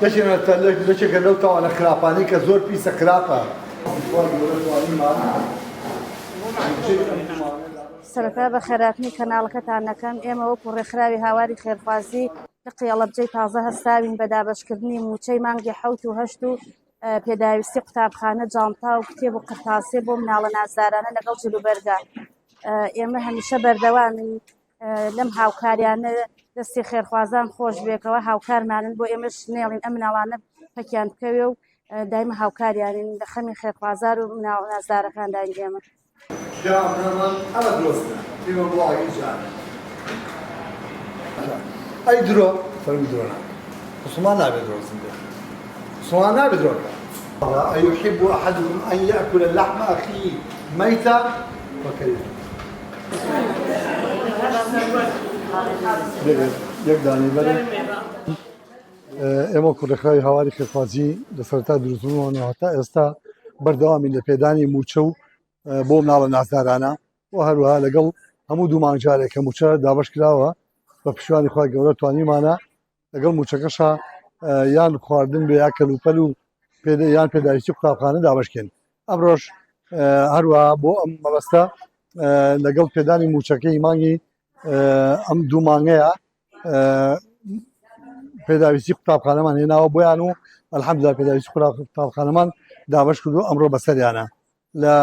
لەشێکە لەو تاوانە خراپانەی کە زۆر پیسە خراپە. سەرەتا بە خێراتنی کەناڵەکەتان نەکەم ئێمە وەکو ڕێکخراوی هاواری خێرخوازی لە قیاڵەبجەی تازە هەستاوین بە دابەشکردنی موچەی مانگی 7 و 8 و پێداویستی قوتابخانە جانتا و کتێب و قرتاسێ بۆ مناڵە نازدارانە لەگەڵ جلوبەرگە. ئێمە هەمیشە بەردەوامین لەم هاوکاریانە دەستی خێرخوازان خۆش بێکەوە هاوکارمانن بۆ ئێمەش نێڵین ئەم مناڵانە پەکیان بکەوێ و دایمە هاوکاریانین لە خەمی خێرخوازار و مناڵە نازدارەکان داین ئێمە. ئەمە دۆستە ئێمە بۆ ئاگیجان ئەی درۆ فەرمی درۆ عوسمان نابێت درۆزم بێت عوسمان نابێت درۆ أيحب أحدكم أن يأكل لحم أخيه ميتا فكرهه یەکدانی بەرێ ئێمە کوڕەکەی هاواری خێرخوازی لە سەرەتا دروستبوونەوە هەتا ئێستا بەردەوامی لە پێدانی موچە و بۆ مناڵە نازدارانە و هەروەها لەگەڵ هەموو دوو مانگجارێک کە موچە دابەش کراوە بە پشتیوانی خوا گەورە توانیمانە لەگەڵ موچەکەشە یان خواردن بێ یا کەلوپەل و یان پێداویستی قوتابخانە دابەشکەین. ئەمڕۆژ هەروەها بۆ ئەم مەبەستە لەگەڵ پێدانی موچەکەی مانگی ئەم دوو مانگەیە پێداویستی قوتابخانەمان هێناوە بۆیان و ئەلحەمدولیلا پێداویستی قوتابخانەمان دابەش کردو ئەمڕۆ بەسەریانە. لە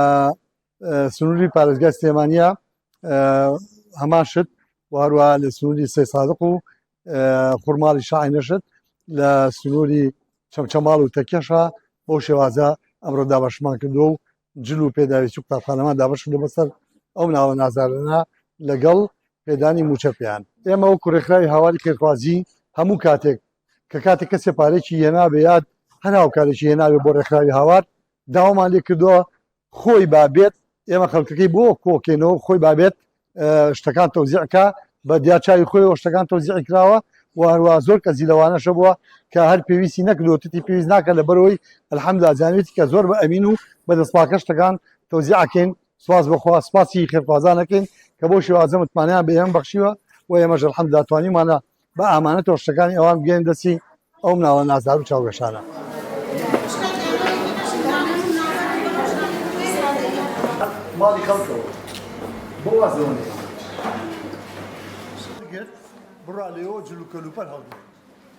سنووری پارێزگای سلێمانیە هەمان شت و هەروەها لە سنووری سێ سادق و خوڕماڵی شاعینە شت لە سنووری چەمچەماڵ و تەکێشە بۆ شێوازە ئەمڕۆ دابەشمان کردو و جل و پێداویستی قوتابخانەمان دابەش کردو بەسەر ئەو مناڵە نازدارانە لەگەڵ پێدانی موچە پێیان. ئێمە وەکو ڕێکخراوی هاواری خێرخوازی هەموو کاتێک کە کاتێک کەسێ پارێکی هێنابێ یاد هەر هاوکارێکی هێنابێ بۆ ڕێکخراوی هاوار داوامان لێ کردووە خۆی بابێت ئێمە خەڵکەکەی بۆ کۆکێنەوە خۆی بابێت شتەکان تەوزیعکە بە دیاچاوی خۆیەوە شتەکان تەوزیع کراوە و هەروەها زۆر کەسی لەوانەشە بووە کە هەر پێویستی نەکردووە تتی پێویست ناکە لە بەرەوەی ئەلحەمدولیلا زانوێتی کە زۆر بە ئەمین و بەدەستپاکە شتەکان تەوزیعکەین. سواس بەخوا سپاسی خێرخوازانەکەین کە بۆ شێوازە متمانیان بە ئێمە بەخشیوە و ئێمەش ئەلحەمدولیلا توانیمانە بە ئامانەتەوە شتەکانی ئەوان بگەین دەستی ئەو مناڵە نازدار و چاوگەشانە. ماڵی خەڵکەوە بۆ وازەوە بڕا لێەوە جلو کەلوپەر هەڵگرت